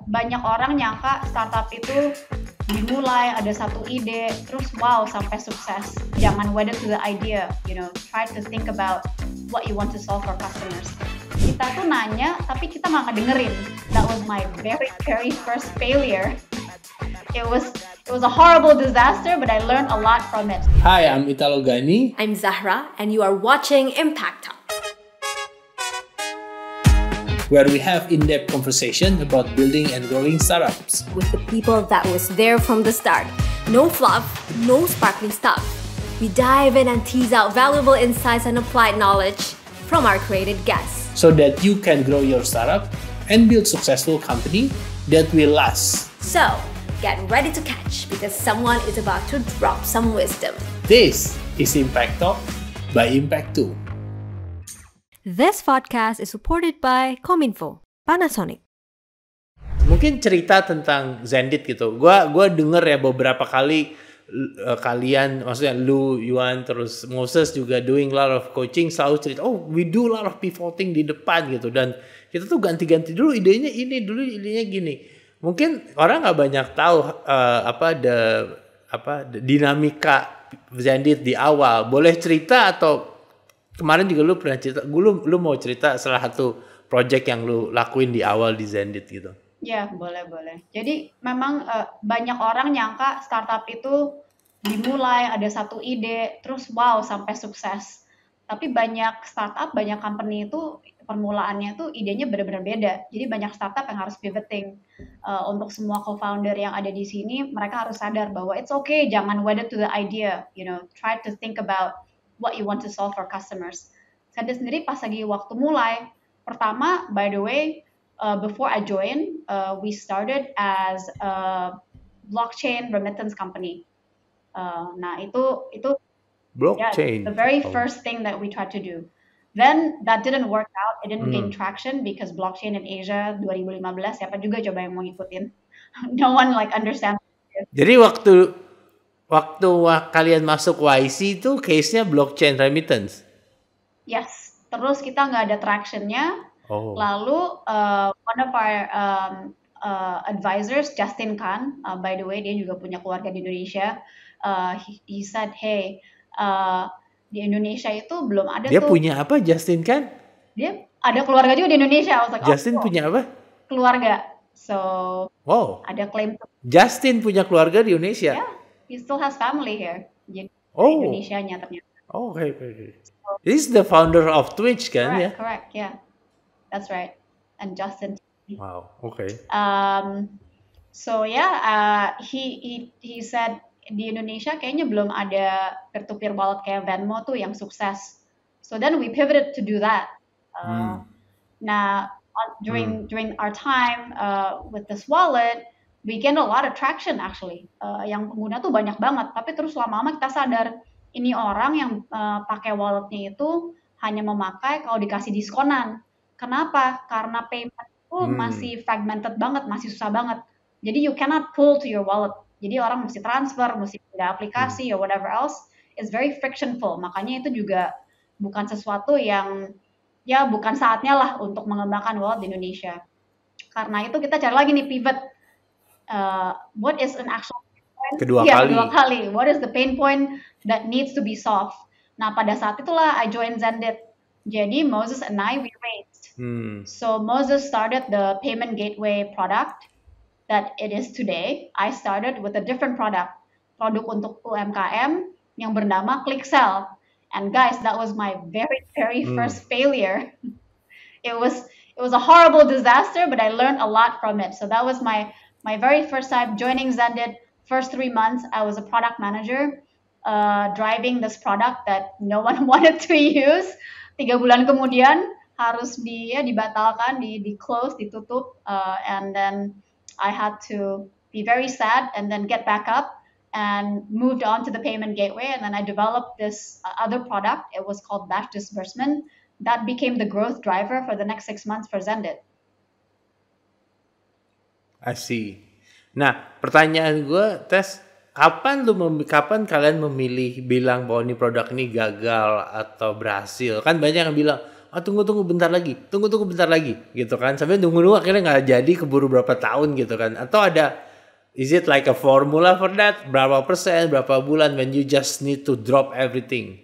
banyak orang nyangka startup itu dimulai ada satu ide terus wow sampai sukses. Jangan wedded to the idea, try to think about what you want to solve for customers. Kita tuh nanya tapi kita nggak ngedengerin. That was my very very first failure. It was a horrible disaster, but I learned a lot from it. Hi, I'm Italo Gani. I'm Zahra, and you are watching Impact Talk, where we have in-depth conversation about building and growing startups. with the people that was there from the start. No fluff, no sparkling stuff. We dive in and tease out valuable insights and applied knowledge from our created guests. So that you can grow your startup and build successful company that will last. So, get ready to catch because someone is about to drop some wisdom. This is Impact Talk by Impact 2. This podcast is supported by Kominfo, Panasonic. Mungkin cerita tentang Zendit gitu. Gua denger ya beberapa kali kalian, maksudnya lu, Yuan, terus Moses juga doing a lot of coaching, selalu cerita, we do a lot of pivoting di depan gitu. Dan kita tuh ganti-ganti dulu idenya ini, dulu idenya gini. Mungkin orang nggak banyak tahu dinamika Zendit di awal. Boleh cerita atau kemarin juga lu pernah cerita, lu mau cerita salah satu project yang lu lakuin di awal di Zendit gitu? Ya, boleh. Jadi memang banyak orang nyangka startup itu dimulai ada satu ide, terus wow sampai sukses. Tapi banyak startup, banyak company itu permulaannya tuh idenya benar-benar beda. Jadi banyak startup yang harus pivoting. Untuk semua co-founder yang ada di sini, mereka harus sadar bahwa it's okay, jangan wedded to the idea. Try to think about what you want to solve for customers. Saya sendiri pas lagi waktu mulai, pertama, by the way, before I joined, we started as a blockchain remittance company. Nah itu Blockchain. the very first thing that we tried to do. Then that didn't work out. It didn't gain traction because blockchain in Asia 2015 siapa juga coba yang mau ngikutin. No one understand. Jadi waktu kalian masuk YC itu case-nya blockchain remittance? Yes. Terus kita nggak ada traction-nya. Oh. Lalu one of our advisors, Justin Khan, by the way dia juga punya keluarga di Indonesia. He said, hey, di Indonesia itu belum ada Dia tuh. punya apa Justin kan? Dia ada keluarga juga di Indonesia. I was like, Justin punya apa? Keluarga. So Wow. ada klaim. Justin punya keluarga di Indonesia? Yeah, he still has family here. Jadi Oh. Indonesianya ternyata. Oh, okay. This is the founder of Twitch kan ya? Correct, yeah. That's right. And Justin. Wow, okay. So yeah, he said di Indonesia kayaknya belum ada peer-to-peer wallet kayak Venmo tuh yang sukses. So then we pivoted to do that. Nah, during our time with this wallet, we gained a lot of traction actually. Yang pengguna tuh banyak banget. Tapi terus lama-lama kita sadar ini orang yang pakai walletnya itu hanya memakai kalau dikasih diskonan. Kenapa? Karena payment itu masih fragmented banget, masih susah banget. Jadi you cannot pull to your wallet. Jadi orang mesti transfer, mesti pindah aplikasi or whatever else. It's very frictionful. Makanya itu juga bukan sesuatu yang ya bukan saatnya lah untuk mengembangkan wallet di Indonesia. Karena itu kita cari lagi nih pivot. What is an actual pain point? Kedua kali. What is the pain point that needs to be solved? Nah pada saat itulah I joined Zendit. Jadi Moses and I we raised. So Moses started the payment gateway product that it is today. I started with a different product untuk UMKM yang bernama ClickSell. And guys, that was my very very first failure. It was a horrible disaster, but I learned a lot from it. So that was my very first time joining Zendit. First 3 months, I was a product manager, driving this product that no one wanted to use. 3 bulan kemudian harus dibatalkan, di close, ditutup, and then I had to be very sad and then get back up and moved on to the payment gateway. And then I developed this other product. It was called Batch Disbursement. That became the growth driver for the next 6 months for Zendit. I see. Nah, pertanyaan gue, Tess, kapan kalian memilih bilang bahwa ini produk ini gagal atau berhasil? Kan banyak yang bilang, tunggu bentar lagi gitu kan, sampai nunggu akhirnya nggak jadi, keburu berapa tahun gitu kan, atau ada is it like a formula for that, berapa persen, berapa bulan when you just need to drop everything?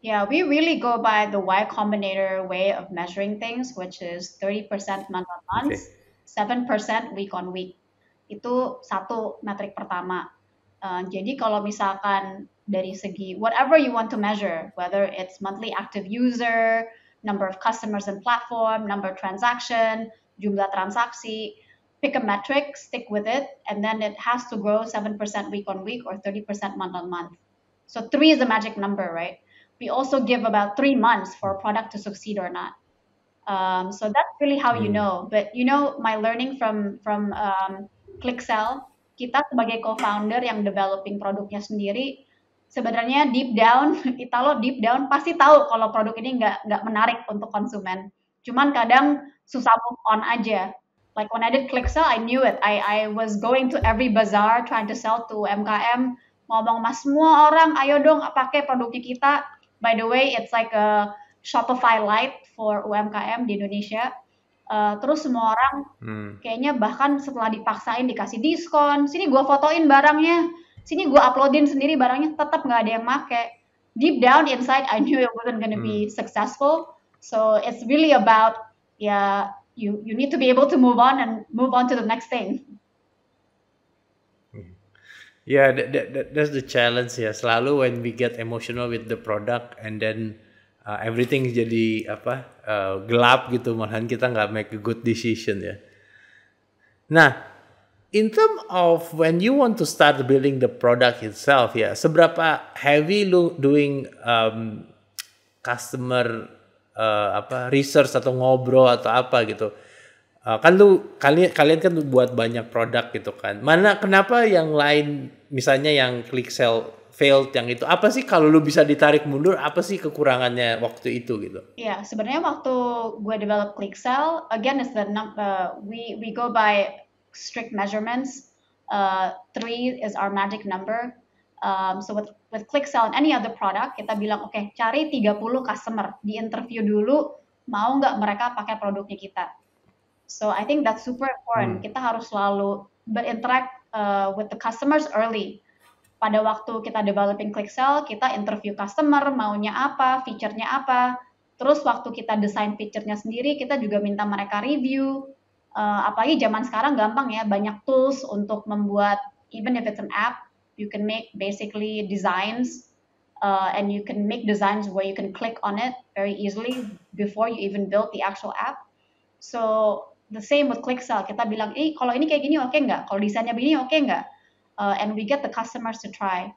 Yeah, we really go by the Y Combinator way of measuring things, which is 30% month on month, 7% week on week. Itu satu metrik pertama. Jadi kalau misalkan dari segi whatever you want to measure, whether it's monthly active user, number of customers and platform, number of transaction, jumlah transaksi, pick a metric, stick with it, and then it has to grow 7% week on week or 30% month on month. So 3 is the magic number, right? We also give about 3 months for a product to succeed or not. So that's really how you know. But my learning from ClickSell, kita sebagai co-founder yang developing produknya sendiri, sebenarnya deep down pasti tahu kalau produk ini nggak menarik untuk konsumen. Cuman kadang susah move on aja. Like when I did ClickSell, I knew it. I was going to every bazaar trying to sell to MKM, ngomong sama semua orang, ayo dong pakai produknya kita. By the way, it's like a Shopify Lite for UMKM di Indonesia. Terus semua orang kayaknya bahkan setelah dipaksain dikasih diskon, sini gue fotoin barangnya, sini gue uploadin sendiri barangnya, tetap nggak ada yang make. Deep down inside, I knew it wasn't going to be successful. So it's really about you need to be able to move on to the next thing. Yeah, that's the challenge ya. Selalu when we get emotional with the product and then everything jadi gelap gitu, malahan kita nggak make a good decision ya. Nah, in terms of when you want to start building the product itself ya, seberapa heavy lu doing customer research atau ngobrol atau apa gitu? Kan kalian kan buat banyak produk gitu kan. Kenapa yang lain, misalnya yang ClickSell failed yang itu, apa sih kalau lu bisa ditarik mundur, apa sih kekurangannya waktu itu gitu? Iya, sebenarnya waktu gue develop ClickSell, again is we go by strict measurements. 3 is our magic number. So with ClickSell and any other product, kita bilang oke, cari 30 customer, di interview dulu mau nggak mereka pakai produknya kita. So I think that's super important. Kita harus selalu berinteract with the customers early. Pada waktu kita developing ClickSell, kita interview customer, maunya apa, feature-nya apa. Terus waktu kita desain feature-nya sendiri, kita juga minta mereka review. Apalagi zaman sekarang gampang ya, banyak tools untuk membuat, even if it's an app, you can make basically designs, and you can make designs where you can click on it very easily before you even build the actual app. So the same with ClickSell, kita bilang, kalau ini kayak gini oke nggak? Kalau desainnya begini oke nggak? And we get the customers to try.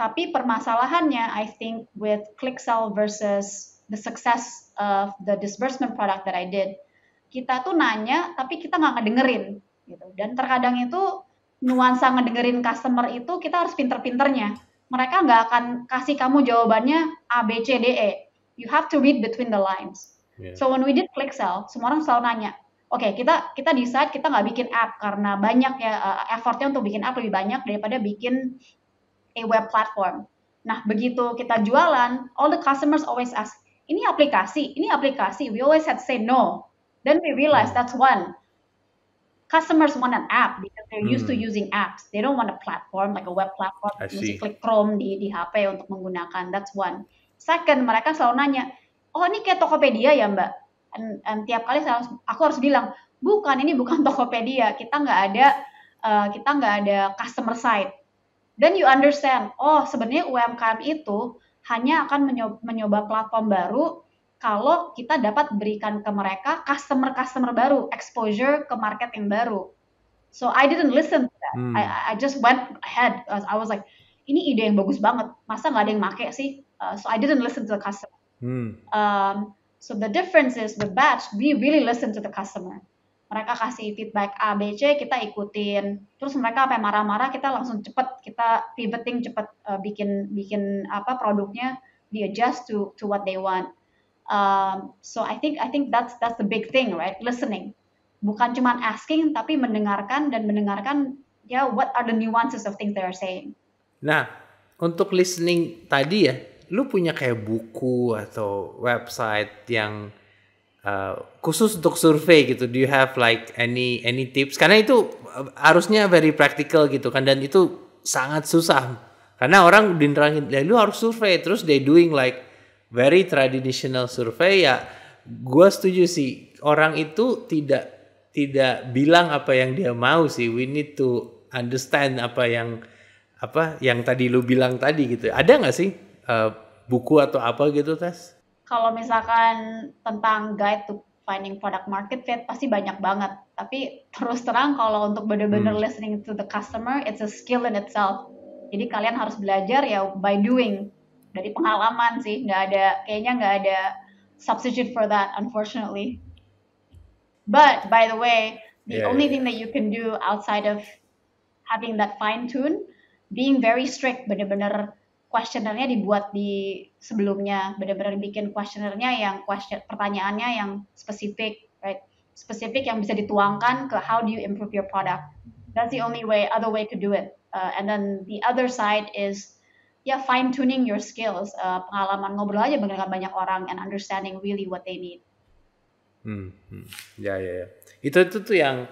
Tapi permasalahannya, I think with ClickSell versus the success of the disbursement product that I did, kita tuh nanya, tapi kita nggak ngedengerin. Gitu. Dan terkadang itu, nuansa ngedengerin customer itu, kita harus pinter-pinternya. Mereka nggak akan kasih kamu jawabannya A, B, C, D, E. You have to read between the lines. Yeah. So when we did ClickSell, semua orang selalu nanya, oke, kita decide kita nggak bikin app karena banyak ya effortnya untuk bikin app lebih banyak daripada bikin a web platform. Nah, begitu kita jualan, all the customers always ask, ini aplikasi. We always had to say no. Then we realized that's one. Customers want an app because they're used to using apps. They don't want a platform like a web platform. Mesti klik Chrome di HP untuk menggunakan. That's one. Second, mereka selalu nanya, oh ini kayak Tokopedia ya Mbak? Dan tiap kali aku harus bilang, ini bukan Tokopedia. Kita nggak ada customer side. Then you understand, sebenarnya UMKM itu hanya akan mencoba platform baru kalau kita dapat berikan ke mereka customer baru, exposure ke market yang baru. So I didn't listen to that. I just went ahead. I was like, ini ide yang bagus banget. Masa nggak ada yang make sih? So I didn't listen to the customer. So the difference is with Batch, we really listen to the customer. Mereka kasih feedback A, B, C, kita ikutin. Terus mereka apa marah-marah, kita langsung kita pivoting cepet, bikin apa produknya, di adjust to what they want. So I think that's the big thing, right? Listening. Bukan cuma asking, tapi mendengarkan what are the nuances of things they are saying. Nah, untuk listening tadi ya, lu punya kayak buku atau website yang khusus untuk survei gitu? Do you have like any tips? Karena itu harusnya very practical gitu kan, dan itu sangat susah. Karena orang dinerangin, ya lu harus survei, terus they doing like very traditional survey ya. Gue setuju sih, orang itu tidak bilang apa yang dia mau sih. We need to understand apa yang tadi lu bilang tadi gitu. Ada nggak sih buku atau apa gitu, Tas? Kalau misalkan tentang guide to finding product market fit pasti banyak banget. Tapi terus terang kalau untuk benar-benar listening to the customer, it's a skill in itself. Jadi kalian harus belajar ya by doing, dari pengalaman sih. Kayaknya nggak ada substitute for that, unfortunately. But by the way, the only thing that you can do outside of having that fine tune, being very strict, benar-benar questionnaire-nya dibuat di sebelumnya, benar-benar bikin questionnaire-nya yang pertanyaannya yang spesifik, right? Spesifik yang bisa dituangkan ke how do you improve your product. That's the only other way to do it. And then the other side is fine tuning your skills, pengalaman ngobrol aja dengan banyak orang and understanding really what they need. Ya. Itu tuh yang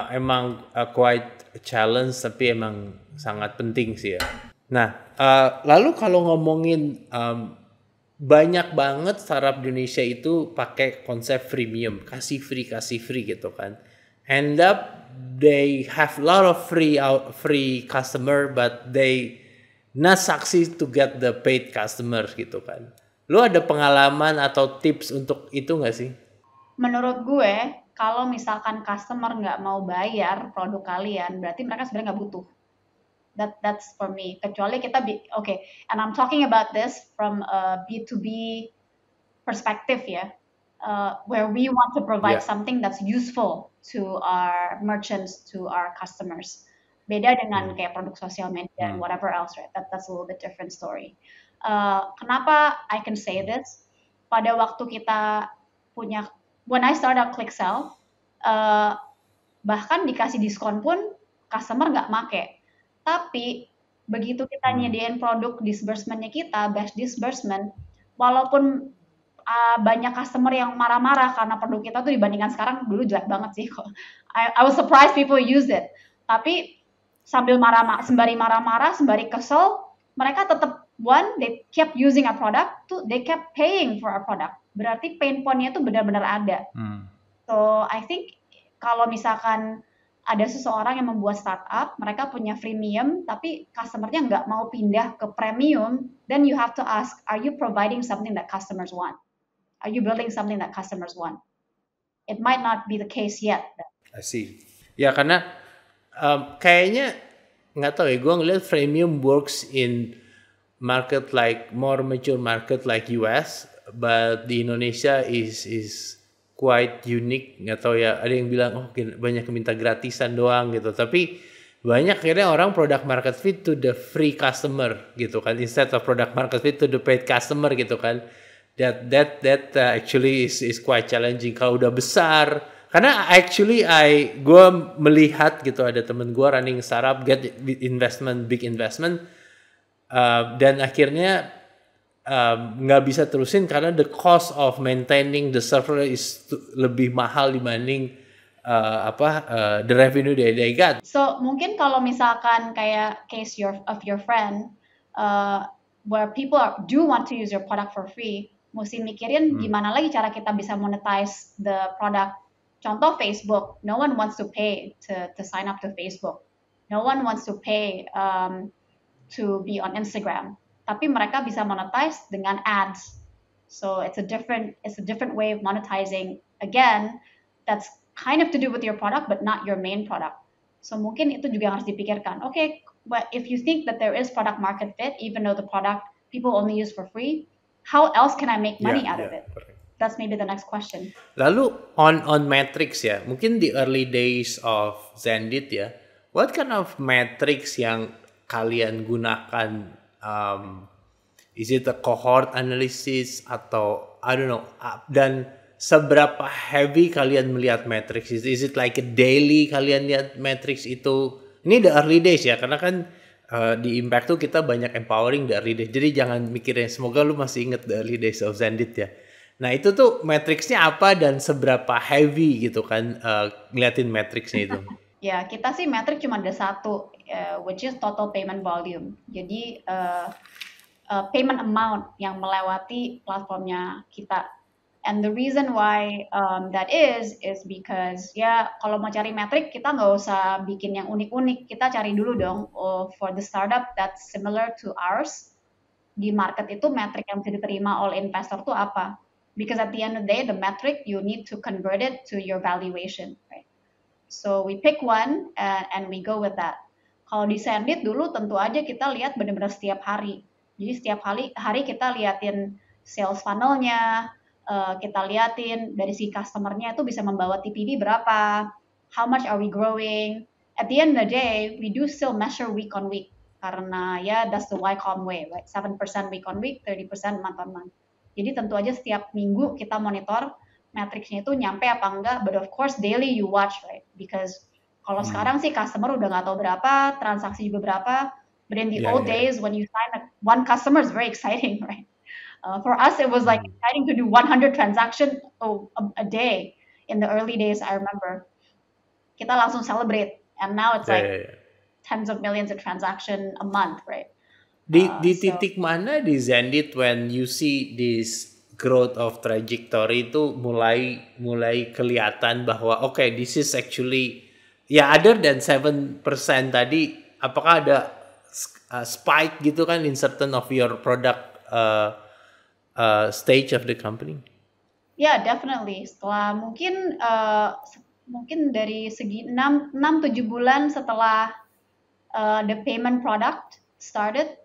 emang quite a challenge, tapi emang sangat penting sih ya. Nah, lalu kalau ngomongin banyak banget startup Indonesia itu pakai konsep freemium, kasih free gitu kan. End up they have a lot of free customer, but they not succeed to get the paid customers gitu kan. Lu ada pengalaman atau tips untuk itu nggak sih? Menurut gue, kalau misalkan customer nggak mau bayar produk kalian, berarti mereka sebenarnya nggak butuh. That's for me. Kecuali kita and I'm talking about this from a B2B perspective ya, where we want to provide something that's useful to our merchants, to our customers. Beda dengan kayak produk sosial media and whatever else, right? That's a little bit different story. Kenapa I can say this? Pada waktu kita punya, when I start up ClickSell, bahkan dikasih diskon pun customer nggak make. Tapi begitu kita nyediain produk disbursement-nya kita, batch disbursement, walaupun banyak customer yang marah-marah karena produk kita tuh dibandingkan sekarang dulu jelek banget sih kok. I was surprised people use it. Tapi sembari marah-marah, sembari kesel, mereka tetap they kept using our product, they kept paying for our product. Berarti pain point-nya tuh benar-benar ada. So I think kalau misalkan ada seseorang yang membuat startup, mereka punya freemium, tapi customer-nya nggak mau pindah ke premium, then you have to ask, are you providing something that customers want? Are you building something that customers want? It might not be the case yet. I see. Ya karena kayaknya nggak tahu ya, gue ngeliat freemium works in market like more mature market like US, but di Indonesia is quite unique. Nggak tahu ya, ada yang bilang banyak yang minta gratisan doang gitu, tapi banyak akhirnya orang product market fit to the free customer gitu kan, instead of product market fit to the paid customer gitu kan. That actually is quite challenging kalau udah besar. Karena actually gue melihat gitu, ada temen gue running startup, get big investment, dan akhirnya nggak bisa terusin karena the cost of maintaining the server is lebih mahal dibanding the revenue they got. So mungkin kalau misalkan kayak case of your friend, where people do want to use your product for free, mesti mikirin gimana lagi cara kita bisa monetize the product. Contoh Facebook, no one wants to pay to sign up to Facebook, no one wants to pay to be on Instagram. Tapi mereka bisa monetize dengan ads. So it's a different way of monetizing. Again, that's kind of to do with your product, but not your main product. So mungkin itu juga harus dipikirkan. Okay, but if you think that there is product market fit, even though the product people only use for free, how else can I make money out of it? Correct. That's maybe the next question. Lalu on metrics ya, mungkin the early days of Zendit ya, what kind of metrics yang kalian gunakan? Is it a cohort analysis atau I don't know, dan seberapa heavy kalian melihat metrics? Is it like a daily kalian lihat metrics itu? Ini the early days ya, karena kan di Impact tuh kita banyak empowering the early days. Jadi jangan mikirin, semoga lu masih inget the early days of Zendit ya. Nah itu tuh matriksnya apa dan seberapa heavy gitu kan, ngeliatin matriksnya itu. Ya, kita sih metrik cuma ada satu, which is total payment volume. Jadi payment amount yang melewati platformnya kita. And the reason why that is because ya kalau mau cari metrik kita nggak usah bikin yang unik-unik. Kita cari dulu dong for the startup that's similar to ours di market itu metrik yang bisa diterima oleh investor tuh apa? Because at the end of the day, the metric you need to convert it to your valuation, right? So we pick one and we go with that. Kalau di Zendit dulu tentu aja kita lihat benar-benar setiap hari. Jadi setiap hari kita liatin sales funnel-nya, kita liatin dari si customer-nya itu bisa membawa TPV berapa, how much are we growing. At the end of the day, we do still measure week on week. Karena ya that's the YCOM way, right? 7% week on week, 30% month on month. Jadi tentu aja setiap minggu kita monitor matriksnya itu nyampe apa enggak, but of course daily you watch, right? Because kalau sekarang sih customer udah nggak tahu berapa, transaksi juga berapa, but in the old days when you sign one customer is very exciting, right? For us it was like exciting to do 100 transaction a day in the early days. I remember kita langsung celebrate, and now it's like tens of millions of transaction a month, right? Di titik mana di Zendit when you see this growth of trajectory itu mulai kelihatan bahwa okay, this is actually other than 7% tadi, apakah ada spike gitu kan in certain of your product stage of the company? Yeah, definitely. Setelah mungkin dari segi 6-7 bulan setelah the payment product started,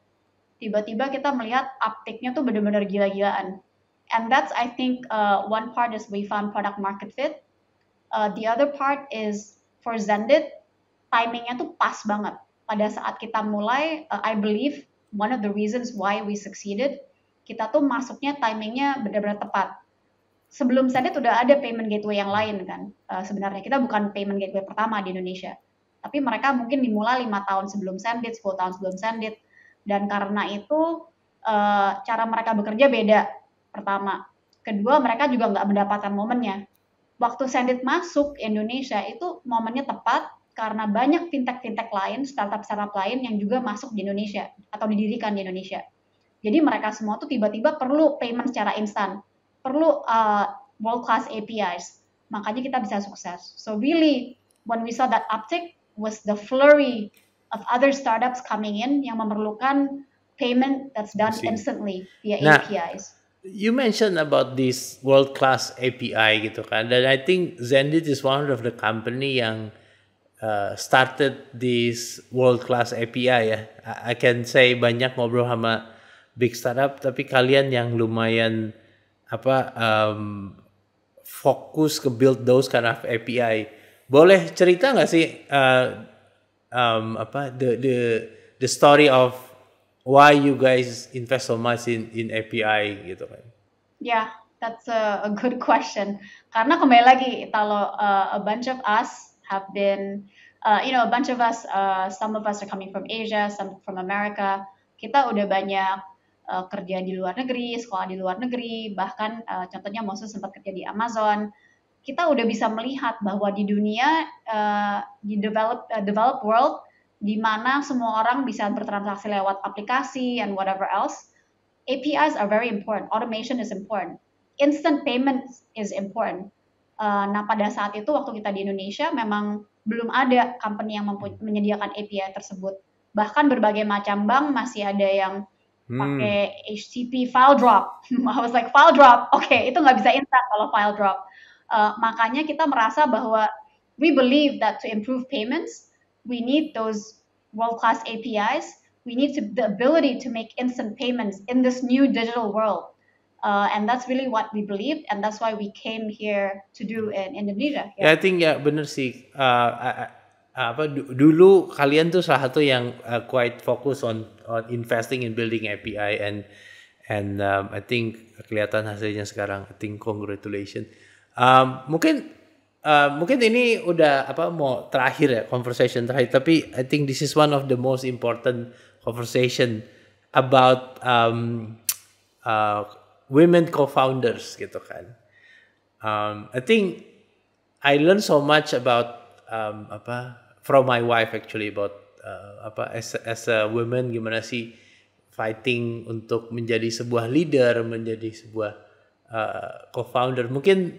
tiba-tiba kita melihat uptake-nya tuh benar-benar gila-gilaan. And that's, I think, one part is we found product market fit. The other part is for Zendit, timing-nya tuh pas banget. Pada saat kita mulai, I believe one of the reasons why we succeeded, kita tuh masuknya timing-nya benar-benar tepat. Sebelum Zendit udah ada payment gateway yang lain kan. Sebenarnya kita bukan payment gateway pertama di Indonesia. Tapi mereka mungkin dimulai 5 tahun sebelum Zendit, 10 tahun sebelum Zendit. Dan karena itu cara mereka bekerja beda, pertama. Kedua, mereka juga nggak mendapatkan momennya. Waktu Zendit masuk Indonesia itu momennya tepat karena banyak fintech-fintech lain, startup-startup lain yang juga masuk di Indonesia atau didirikan di Indonesia. Jadi mereka semua tuh tiba-tiba perlu payment secara instan, perlu world-class APIs. Makanya kita bisa sukses. So really, when we saw that uptick was the flurry of other startups coming in yang memerlukan payment that's done instantly via APIs. You mentioned about this world-class API gitu kan, dan I think Zendit is one of the company yang started this world-class API ya. I can say banyak ngobrol sama big startup, tapi kalian yang lumayan fokus ke build those kind of API. Boleh cerita nggak sih the story of why you guys invest so much in API gitu kan? Yeah, that's a good question. Karena kembali lagi kalau a bunch of us have been, a bunch of us, some of us are coming from Asia, some from America. Kita udah banyak kerja di luar negeri, sekolah di luar negeri, bahkan contohnya Moses sempat kerja di Amazon. Kita udah bisa melihat bahwa di dunia di developed world di mana semua orang bisa bertransaksi lewat aplikasi and whatever else, APIs are very important, automation is important, instant payment is important. Nah pada saat itu waktu kita di Indonesia memang belum ada company yang menyediakan API tersebut. Bahkan berbagai macam bank masih ada yang pakai HTTP file drop. I was like file drop, okay, itu nggak bisa instan kalau file drop. Makanya kita merasa bahwa we believe that to improve payments, we need those world-class APIs. We need the ability to make instant payments in this new digital world. And that's really what we believed, and that's why we came here to do in Indonesia. Yeah. I think bener sih. Dulu kalian tuh salah satu yang quite focus on investing in building API and I think kelihatan hasilnya sekarang. I think congratulations. Mungkin mungkin ini udah mau terakhir ya, conversation terakhir, tapi I think this is one of the most important conversation about women co-founders gitu kan. I think I learned so much about from my wife actually about as a woman gimana sih fighting untuk menjadi sebuah leader, menjadi sebuah co-founder. Mungkin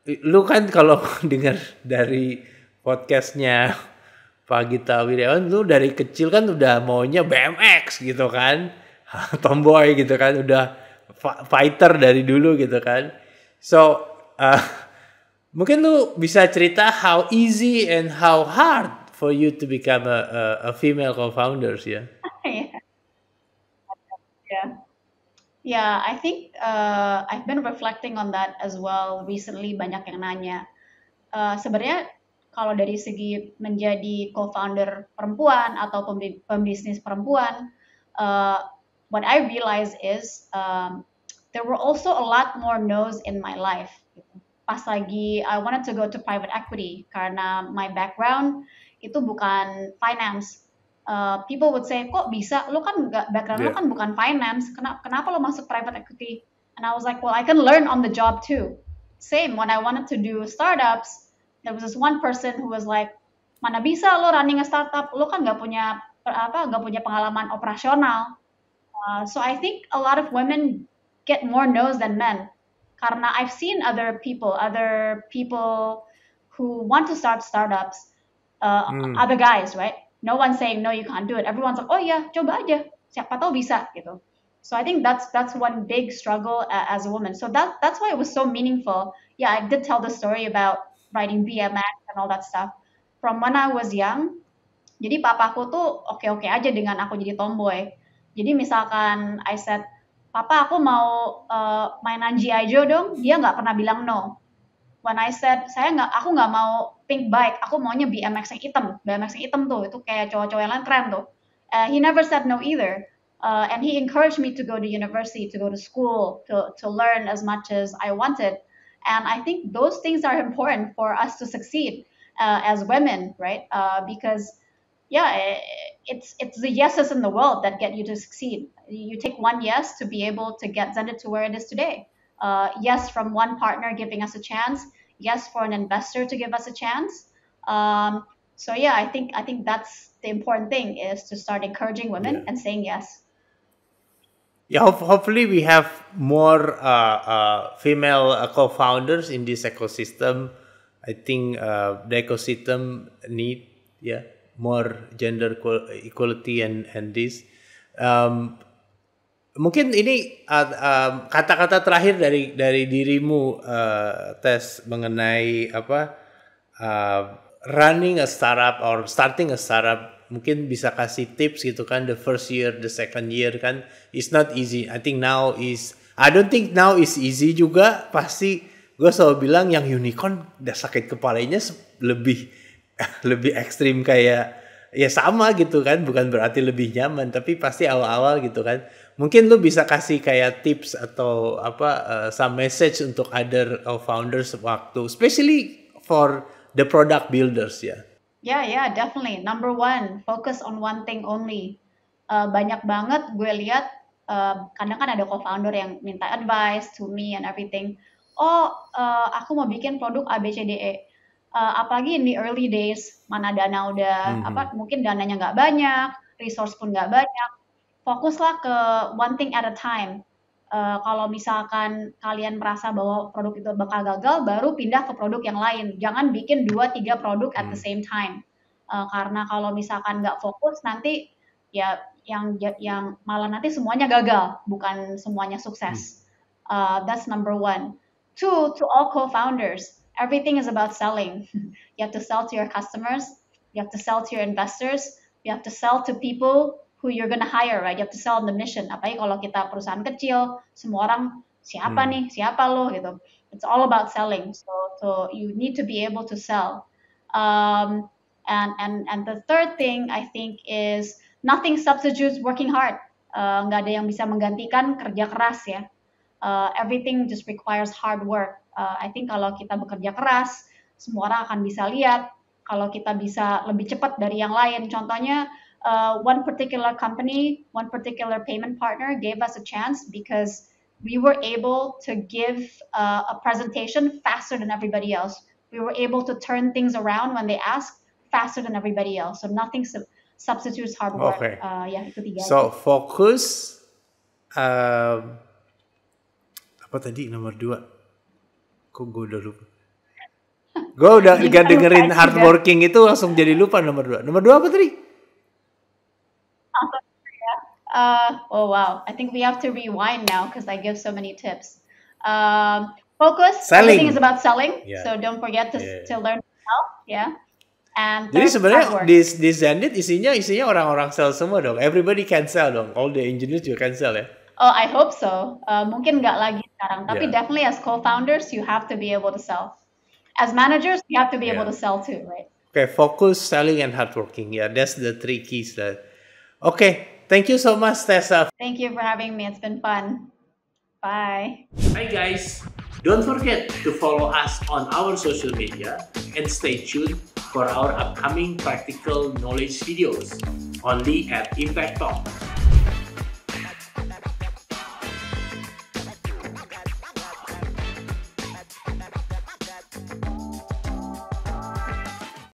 lu kan kalau dengar dari podcastnya Pak Gita Wirjawan, lu dari kecil kan udah maunya BMX gitu kan, tomboy gitu kan, udah fighter dari dulu gitu kan. So mungkin lu bisa cerita how easy and how hard for you to become a female co-founders ya. Yeah, I think I've been reflecting on that as well recently. Banyak yang nanya. Sebenarnya kalau dari segi menjadi co-founder perempuan atau pembisnis perempuan, what I realized is there were also a lot more no's in my life. Pas lagi I wanted to go to private equity karena my background itu bukan finance. People would say, kok bisa? Lo kan background lo kan bukan finance. Kenapa lo masuk private equity? And I was like, well, I can learn on the job too. Same when I wanted to do startups, there was this one person who was like, mana bisa lo running a startup? Lo kan nggak punya pengalaman operasional. So I think a lot of women get more no's than men. Karena I've seen other people who want to start startups, other guys, right? No one's saying no, you can't do it. Everyone's like, oh yeah, coba aja, siapa tahu bisa gitu. So I think that's one big struggle as a woman. So that's why it was so meaningful. Yeah, I did tell the story about riding BMX and all that stuff from when I was young. Jadi papaku tuh oke-oke aja dengan aku jadi tomboy. Jadi misalkan I said, Papa aku mau mainan G.I. Joe dong, dia nggak pernah bilang no. When I said aku nggak mau pink bike, aku maunya BMX yang hitam tuh, itu kayak cowok-cowok yang lain keren tuh. He never said no either, and he encouraged me to go to university, to go to school, to learn as much as I wanted. And I think those things are important for us to succeed as women, right? Because yeah, it's the yeses in the world that get you to succeed. You take one yes to be able to get Zenit to where it is today. Yes from one partner giving us a chance. Yes for an investor to give us a chance. So yeah, I think that's the important thing is to start encouraging women and saying yes. Yeah, hopefully we have more female co-founders in this ecosystem. I think the ecosystem need more gender equality and this. Mungkin ini kata-kata terakhir dari dirimu, Tess, mengenai running a startup or starting a startup. Mungkin bisa kasih tips gitu kan, the first year, the second year kan, it's not easy. I don't think now is easy juga. Pasti gue selalu bilang yang unicorn udah sakit kepalanya lebih ekstrim, kayak ya sama gitu kan, bukan berarti lebih nyaman, tapi pasti awal-awal gitu kan. Mungkin lu bisa kasih kayak tips atau some message untuk other founders waktu, especially for the product builders ya. Yeah, definitely. Number one, focus on one thing only. Banyak banget gue lihat, kadang kan ada co-founder yang minta advice to me and everything. Aku mau bikin produk ABCDE. Apalagi in the early days, mana dana udah mungkin dananya nggak banyak, resource pun nggak banyak. Fokuslah ke one thing at a time. Kalau misalkan kalian merasa bahwa produk itu bakal gagal, baru pindah ke produk yang lain. Jangan bikin 2-3 produk at the same time. Karena kalau misalkan nggak fokus, nanti ya yang malah nanti semuanya gagal, bukan semuanya sukses. That's number one. 2, to all co-founders, everything is about selling. You have to sell to your customers, you have to sell to your investors, you have to sell to people who you're gonna hire, right? You have to sell on the mission. Apalagi kalau kita perusahaan kecil, semua orang siapa lo gitu. It's all about selling. So you need to be able to sell. And the third thing I think is nothing substitutes working hard. Nggak ada yang bisa menggantikan kerja keras ya. Everything just requires hard work. I think kalau kita bekerja keras, semua orang akan bisa lihat. Kalau kita bisa lebih cepat dari yang lain. Contohnya, one particular company, one particular payment partner gave us a chance because we were able to give a presentation faster than everybody else. We were able to turn things around when they asked faster than everybody else. So nothing substitutes hard work. Okay. Ya, itu 3. So fokus. Apa tadi nomor 2? Kok gue udah lupa. Gue udah gak dengerin hardworking itu langsung jadi lupa nomor 2. Nomor 2 apa tadi? Oh wow, I think we have to rewind now because I give so many tips. Focus. Selling. Everything is about selling. Yeah. So don't forget to learn to sell. Yeah. And jadi sebenarnya hard work. di Zendit isinya orang-orang sell semua dong. Everybody can sell dong. All the engineers juga can sell ya. Oh, I hope so. Mungkin nggak lagi sekarang, tapi definitely as co-founders you have to be able to sell. As managers, you have to be able to sell too, right? Okay, focus, selling, and hardworking. Yeah, that's the 3 keys. Okay, thank you so much, Tessa. Thank you for having me. It's been fun. Bye. Hi guys. Don't forget to follow us on our social media and stay tuned for our upcoming practical knowledge videos only at Impact Talk.